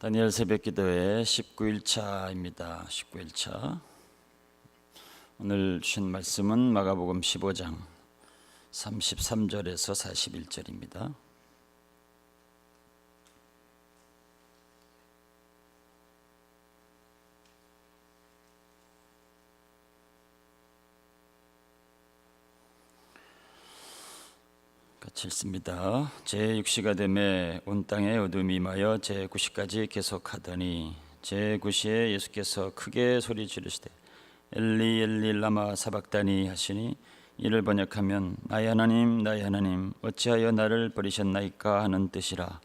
다니엘 새벽기도회 19일차입니다. 19일차. 오늘 주신 말씀은 마가복음 15장 33절에서 41절입니다. 같이 읽습니다. 제6시가 되매 온 땅에 어둠이 임하여 제9시까지 계속하더니 제9시에 예수께서 크게 소리 지르시되 엘리 엘리 라마 사박다니 하시니 이를 번역하면 나의 하나님 어찌하여 나를 버리셨나이까 하는 뜻이라.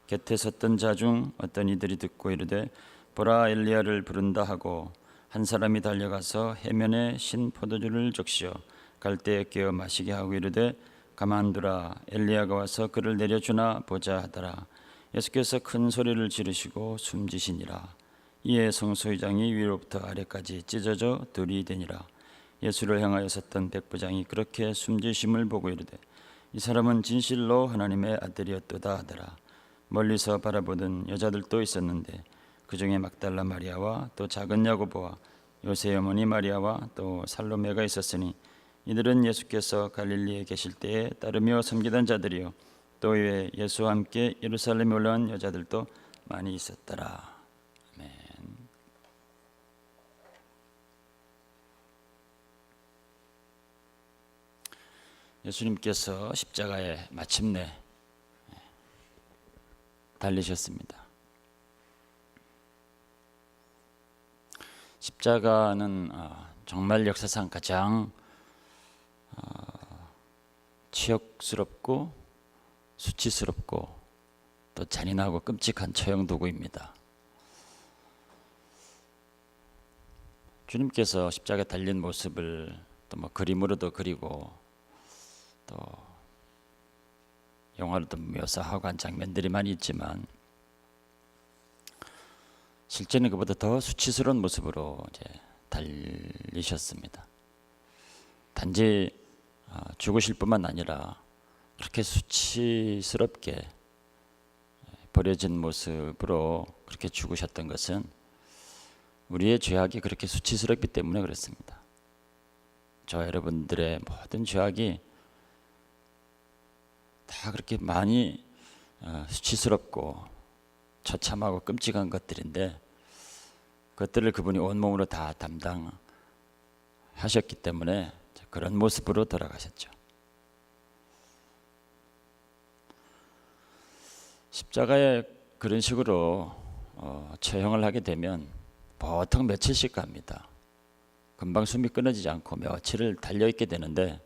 곁에 섰던 자 중 어떤 이들이 듣고 이르되 보라 엘리야를 부른다 하고 한 사람이 달려가서 해면에 신 포도주를 적시어 갈대에 깨어 마시게 하고 이르되 가만두라 엘리야가 와서 그를 내려주나 보자 하더라. 예수께서 큰 소리를 지르시고 숨지시니라. 이에 성소의장이 위로부터 아래까지 찢어져 들이 되니라. 예수를 향하여 섰던 백부장이 그렇게 숨지심을 보고 이르되 이 사람은 진실로 하나님의 아들이었도다 하더라. 멀리서 바라보던 여자들도 있었는데 그 중에 막달라 마리아와 또 작은 야고보와 요새 어머니 마리아와 또 살로메가 있었으니 이들은 예수께서 갈릴리에 계실 때에 따르며 섬기던 자들이요 또 이에 예수와 함께 예루살렘에 올라온 여자들도 많이 있었더라. 아멘. 예수님께서 십자가에 마침내 달리셨습니다. 십자가는 정말 역사상 가장 치욕스럽고 수치스럽고 또 잔인하고 끔찍한 처형 도구입니다. 주님께서 십자가에 달린 모습을 또 그림으로도 그리고 또 영화로도 묘사하고 한 장면들이 많이 있지만 실제는 그보다 더 수치스러운 모습으로 이제 달리셨습니다. 단지 죽으실 뿐만 아니라 그렇게 수치스럽게 버려진 모습으로 그렇게 죽으셨던 것은 우리의 죄악이 그렇게 수치스럽기 때문에 그렇습니다. 저와 여러분들의 모든 죄악이 다 그렇게 많이 수치스럽고 처참하고 끔찍한 것들인데 그것들을 그분이 온몸으로 다 담당하셨기 때문에 그런 모습으로 돌아가셨죠. 십자가에 그런 식으로 처형을 하게 되면 보통 며칠씩 갑니다. 금방 숨이 끊어지지 않고 며칠을 달려있게 되는데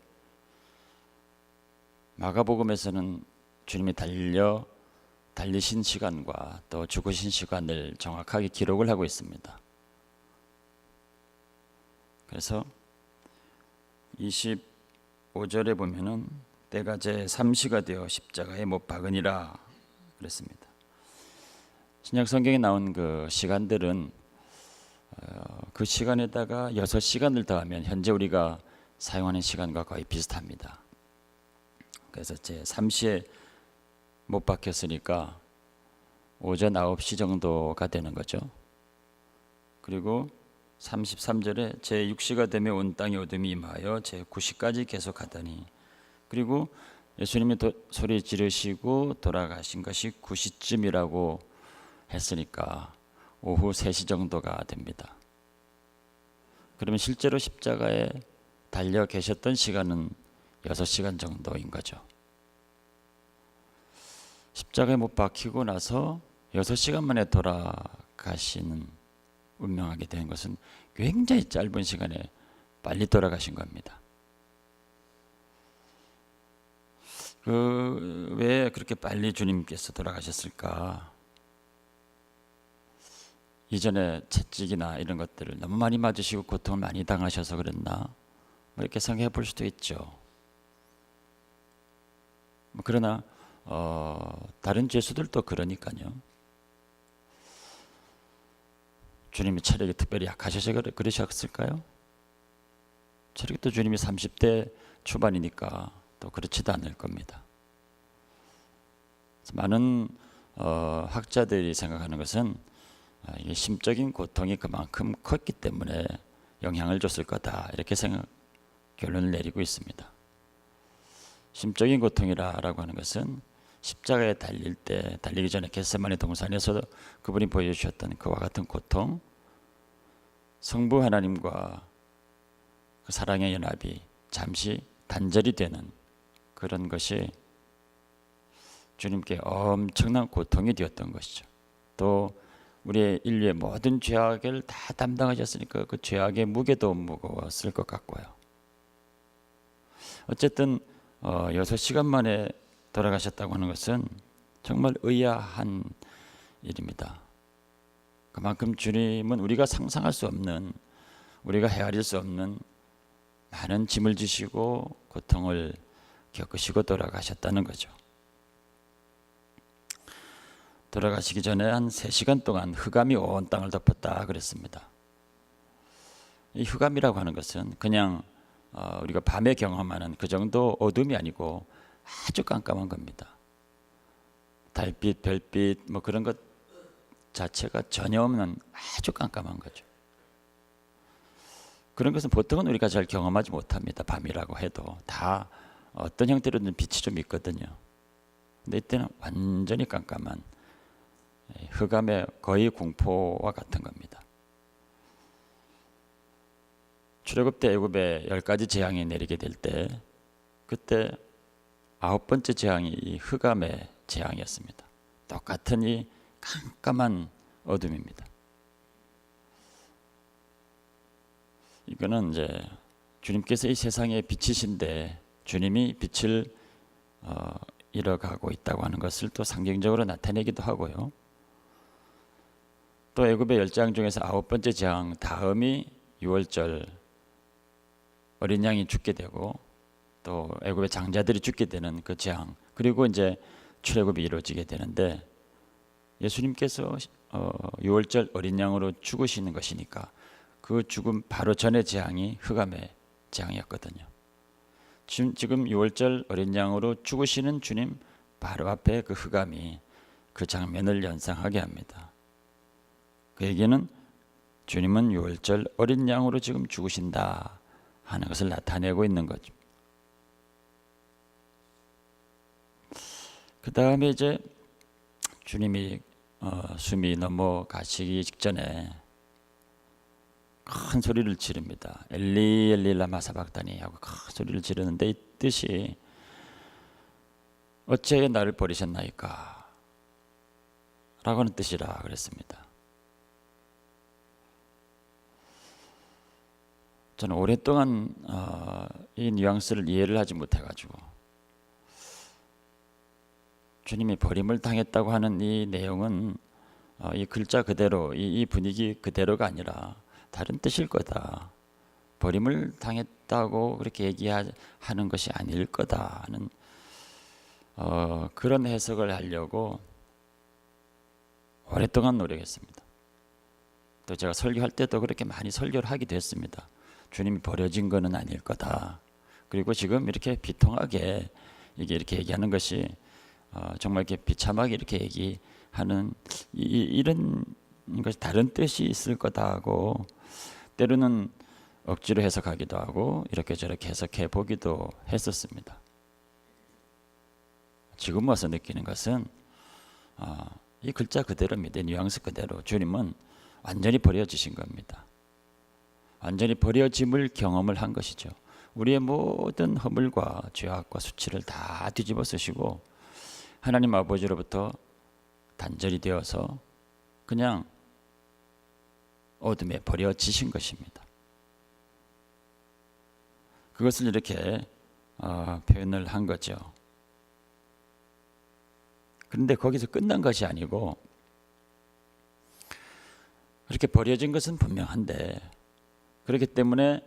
마가복음에서는 주님이 달리신 시간과 또 죽으신 시간을 정확하게 기록을 하고 있습니다. 그래서 25절에 보면은 때가 제3시가 되어 십자가에 못 박으니라 그랬습니다. 신약 성경에 나온 그 시간들은 그 시간에다가 6시간을 더하면 현재 우리가 사용하는 시간과 거의 비슷합니다. 그래서 제3시에 못 박혔으니까 오전 9시 정도가 되는 거죠. 그리고 33절에 제6시가 되며 온 땅에 어둠이 임하여 제9시까지 계속하더니 그리고 예수님이 소리 지르시고 돌아가신 것이 9시쯤이라고 했으니까 오후 3시 정도가 됩니다. 그러면 실제로 십자가에 달려 계셨던 시간은 6시간 정도인 거죠. 십자가에 못 박히고 나서 6시간 만에 돌아가시는 운명하게 된 것은 굉장히 짧은 시간에 빨리 돌아가신 겁니다. 왜 그렇게 빨리 주님께서 돌아가셨을까? 이전에 채찍이나 이런 것들을 너무 많이 맞으시고 고통을 많이 당하셔서 그랬나? 이렇게 생각해 볼 수도 있죠. 그러나 다른 죄수들도 그러니까요. 주님이 체력이 특별히 약하셔서 그러셨을까요? 체력이 또 주님이 30대 초반이니까 또 그렇지도 않을 겁니다. 많은 학자들이 생각하는 것은 이게 심적인 고통이 그만큼 컸기 때문에 영향을 줬을 거다, 이렇게 결론을 내리고 있습니다. 심적인 고통이라고 하는 것은 십자가에 달리기 전에 겟세마네 동산에서 그분이 보여주셨던 그와 같은 고통, 성부 하나님과 그 사랑의 연합이 잠시 단절이 되는 그런 것이 주님께 엄청난 고통이 되었던 것이죠. 또 우리의 인류의 모든 죄악을 다 담당하셨으니까 그 죄악의 무게도 무거웠을 것 같고요. 어쨌든 6시간 만에 돌아가셨다고 하는 것은 정말 의아한 일입니다. 그만큼 주님은 우리가 상상할 수 없는, 우리가 헤아릴 수 없는 많은 짐을 지시고 고통을 겪으시고 돌아가셨다는 거죠. 돌아가시기 전에 한 3시간 동안 흑암이 온 땅을 덮었다 그랬습니다. 이 흑암이라고 하는 것은 그냥 우리가 밤에 경험하는 그 정도 어둠이 아니고 아주 깜깜한 겁니다. 달빛, 별빛 뭐 그런 것 자체가 전혀 없는 아주 깜깜한 거죠. 그런 것은 보통은 우리가 잘 경험하지 못합니다. 밤이라고 해도 다 어떤 형태로든 빛이 좀 있거든요. 근데 이때는 완전히 깜깜한 흑암의 거의 공포와 같은 겁니다. 출애굽 때 애굽에 10가지 재앙이 내리게 될 때 그때 9번째 재앙이 이 흑암의 재앙이었습니다. 똑같은 이 깜깜한 어둠입니다. 이거는 이제 주님께서 이 세상의 빛이신데 주님이 빛을 잃어가고 있다고 하는 것을 또 상징적으로 나타내기도 하고요. 또 애굽의 10재앙 중에서 9번째 재앙 다음이 유월절 어린 양이 죽게 되고 또 애굽의 장자들이 죽게 되는 그 재앙, 그리고 이제 출애굽이 이루어지게 되는데 예수님께서 유월절 어린 양으로 죽으시는 것이니까 그 죽음 바로 전의 재앙이 흑암의 재앙이었거든요. 지금 유월절 어린 양으로 죽으시는 주님 바로 앞에 그 흑암이 그 장면을 연상하게 합니다. 그 얘기는 주님은 유월절 어린 양으로 지금 죽으신다 하는 것을 나타내고 있는 거죠. 그 다음에 이제 주님이 숨이 넘어가시기 직전에 큰 소리를 지릅니다. 엘리 엘리 라마 사박다니 하고 큰 소리를 지르는데 이 뜻이 어찌 나를 버리셨나이까 라고 하는 뜻이라 그랬습니다. 저는 오랫동안 이 뉘앙스를 이해를 하지 못해가지고 주님이 버림을 당했다고 하는 이 내용은 이 글자 그대로 이 분위기 그대로가 아니라 다른 뜻일 거다. 버림을 당했다고 그렇게 얘기하는 것이 아닐 거다 하는 그런 해석을 하려고 오랫동안 노력했습니다. 또 제가 설교할 때도 그렇게 많이 설교를 하기도 했습니다. 주님이 버려진 것은 아닐 거다. 그리고 지금 이렇게 비통하게 이렇게 얘기하는 것이 정말 이렇게 비참하게 이렇게 얘기하는 이런 것이 다른 뜻이 있을 거다 하고 때로는 억지로 해석하기도 하고 이렇게 저렇게 해석해 보기도 했었습니다. 지금 와서 느끼는 것은 이 글자 그대로입니다. 뉘앙스 그대로 주님은 완전히 버려지신 겁니다. 완전히 버려짐을 경험을 한 것이죠. 우리의 모든 허물과 죄악과 수치를 다 뒤집어 쓰시고 하나님 아버지로부터 단절이 되어서 그냥 어둠에 버려지신 것입니다. 그것을 이렇게 표현을 한 거죠. 그런데 거기서 끝난 것이 아니고 그렇게 버려진 것은 분명한데 그렇기 때문에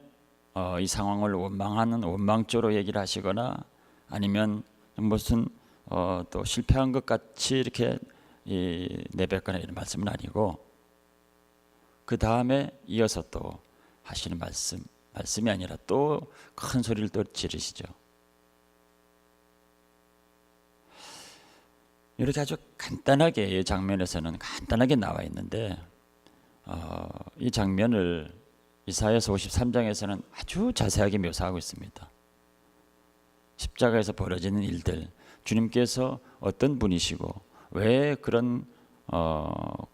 이 상황을 원망하는 원망조로 얘기를 하시거나 아니면 무슨 또 실패한 것 같이 이렇게 내뱉거나 이런 말씀은 아니고 그 다음에 이어서 또 하시는 말씀이 아니라 또 큰 소리를 또 지르시죠. 이렇게 아주 간단하게 이 장면에서는 간단하게 나와 있는데 이 장면을 이사야서 53장에서는 아주 자세하게 묘사하고 있습니다. 십자가에서 벌어지는 일들, 주님께서 어떤 분이시고 왜 그런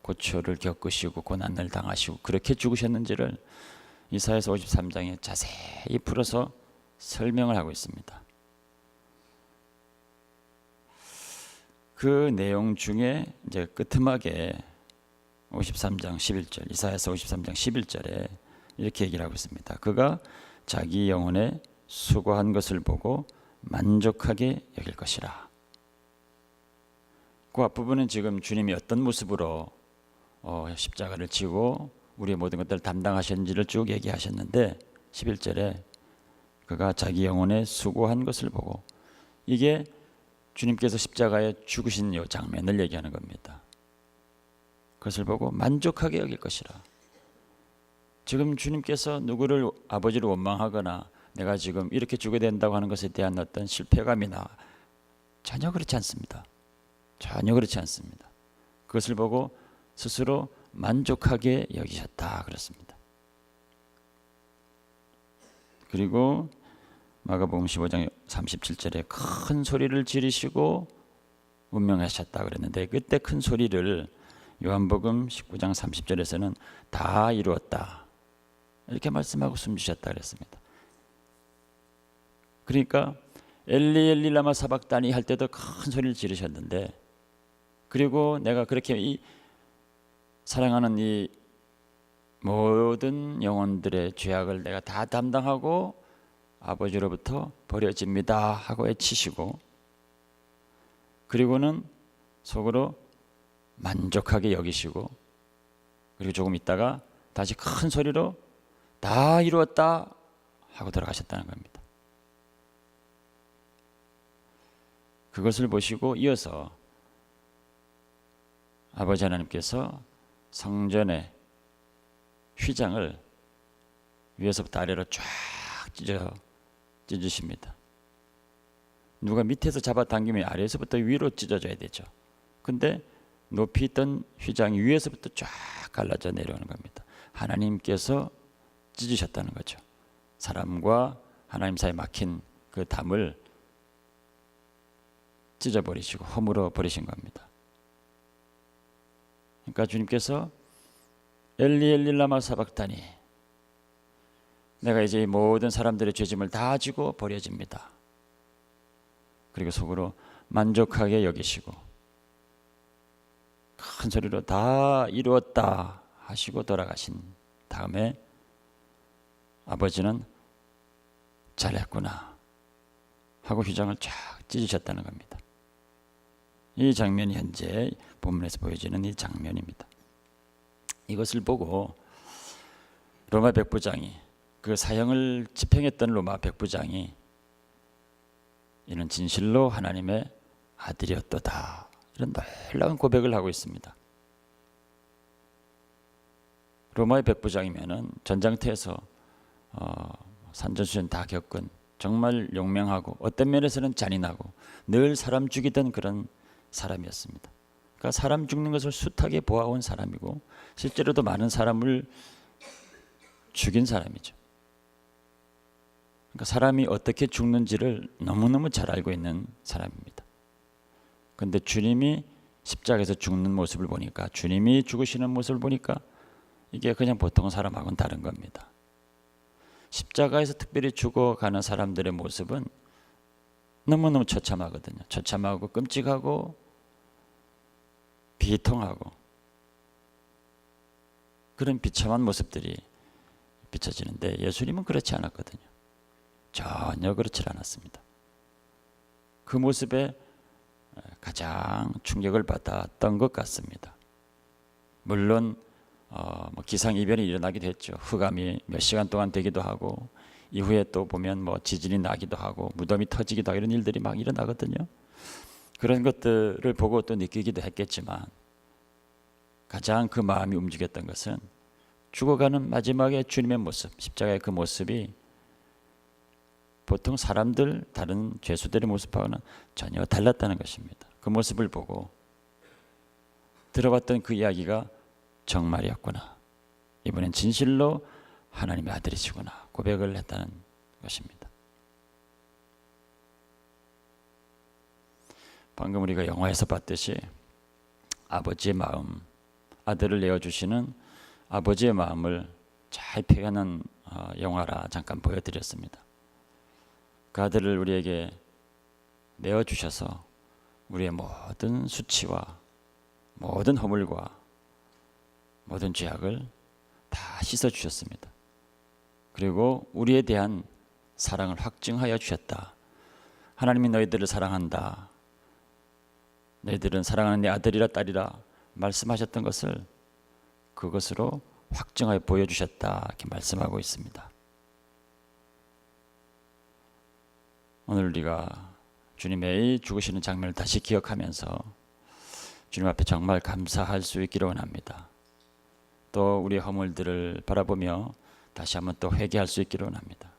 고초를 겪으시고 고난을 당하시고 그렇게 죽으셨는지를 이사야서 53장에 자세히 풀어서 설명을 하고 있습니다. 그 내용 중에 이제 끄트막에 53장 11절, 이사야서 53장 11절에 이렇게 얘기를 하고 있습니다. 그가 자기 영혼에 수고한 것을 보고 만족하게 여길 것이라. 그 앞부분은 지금 주님이 어떤 모습으로 십자가를 지고 우리의 모든 것들을 담당하셨는지를 쭉 얘기하셨는데 11절에 그가 자기 영혼에 수고한 것을 보고, 이게 주님께서 십자가에 죽으신 이 장면을 얘기하는 겁니다. 그것을 보고 만족하게 여길 것이라. 지금 주님께서 누구를 아버지를 원망하거나 내가 지금 이렇게 죽어야 된다고 하는 것에 대한 어떤 실패감이나 전혀 그렇지 않습니다. 전혀 그렇지 않습니다. 그것을 보고 스스로 만족하게 여기셨다 그렇습니다. 그리고 마가복음 15장 37절에 큰 소리를 지르시고 운명하셨다 그랬는데, 그때 큰 소리를 요한복음 19장 30절에서는 다 이루었다 이렇게 말씀하고 숨지셨다 그랬습니다. 그러니까 엘리 엘리 라마 사박다니 할 때도 큰 소리를 지르셨는데, 그리고 내가 그렇게 이 사랑하는 이 모든 영혼들의 죄악을 내가 다 담당하고 아버지로부터 버려집니다 하고 외치시고, 그리고는 속으로 만족하게 여기시고, 그리고 조금 있다가 다시 큰 소리로 다 이루었다 하고 돌아가셨다는 겁니다. 그것을 보시고 이어서 아버지 하나님께서 성전의 휘장을 위에서부터 아래로 쫙 찢으십니다. 누가 밑에서 잡아당기면 아래에서부터 위로 찢어져야 되죠. 근데 높이 있던 휘장이 위에서부터 쫙 갈라져 내려오는 겁니다. 하나님께서 찢으셨다는 거죠. 사람과 하나님 사이에 막힌 그 담을 찢어버리시고 허물어 버리신 겁니다. 그러니까 주님께서 엘리 엘리 라마 사박다니, 내가 이제 모든 사람들의 죄짐을 다 지고 버려집니다. 그리고 속으로 만족하게 여기시고 큰 소리로 다 이루었다 하시고 돌아가신 다음에 아버지는 잘했구나 하고 휘장을 쫙 찢으셨다는 겁니다. 이 장면이 현재 본문에서 보여지는 이 장면입니다. 이것을 보고 로마 백부장이, 그 사형을 집행했던 로마 백부장이 이는 진실로 하나님의 아들이었도다, 이런 놀라운 고백을 하고 있습니다. 로마의 백부장이면은 전장터에서 산전수전 다 겪은 정말 용맹하고 어떤 면에서는 잔인하고 늘 사람 죽이던 그런 사람이었습니다. 그러니까 사람 죽는 것을 숱하게 보아온 사람이고 실제로도 많은 사람을 죽인 사람이죠. 그러니까 사람이 어떻게 죽는지를 너무너무 잘 알고 있는 사람입니다. 그런데 주님이 십자가에서 죽는 모습을 보니까, 주님이 죽으시는 모습을 보니까 이게 그냥 보통 사람하고는 다른 겁니다. 십자가에서 특별히 죽어가는 사람들의 모습은 너무너무 처참하거든요. 처참하고 끔찍하고 비통하고 그런 비참한 모습들이 비춰지는데, 예수님은 그렇지 않았거든요. 전혀 그렇지 않았습니다. 그 모습에 가장 충격을 받았던 것 같습니다. 물론 기상이변이 일어나기도 했죠. 흑암이 몇 시간 동안 되기도 하고, 이후에 또 보면 지진이 나기도 하고 무덤이 터지기도 하고 이런 일들이 막 일어나거든요. 그런 것들을 보고 또 느끼기도 했겠지만, 가장 그 마음이 움직였던 것은 죽어가는 마지막에 주님의 모습, 십자가의 그 모습이 보통 사람들, 다른 죄수들의 모습하고는 전혀 달랐다는 것입니다. 그 모습을 보고 들어봤던 그 이야기가 정말이었구나. 이번엔 진실로 하나님의 아들이시구나 고백을 했다는 것입니다. 방금 우리가 영화에서 봤듯이 아버지의 마음, 아들을 내어주시는 아버지의 마음을 잘 표현한 영화라 잠깐 보여드렸습니다. 그 아들을 우리에게 내어주셔서 우리의 모든 수치와 모든 허물과 모든 죄악을 다 씻어주셨습니다. 그리고 우리에 대한 사랑을 확증하여 주셨다. 하나님이 너희들을 사랑한다. 너희들은 사랑하는 내 아들이라 딸이라 말씀하셨던 것을 그것으로 확증하여 보여주셨다. 이렇게 말씀하고 있습니다. 오늘 우리가 주님의 죽으시는 장면을 다시 기억하면서 주님 앞에 정말 감사할 수 있기를 원합니다. 또 우리의 허물들을 바라보며 다시 한번 또 회개할 수 있기를 원합니다.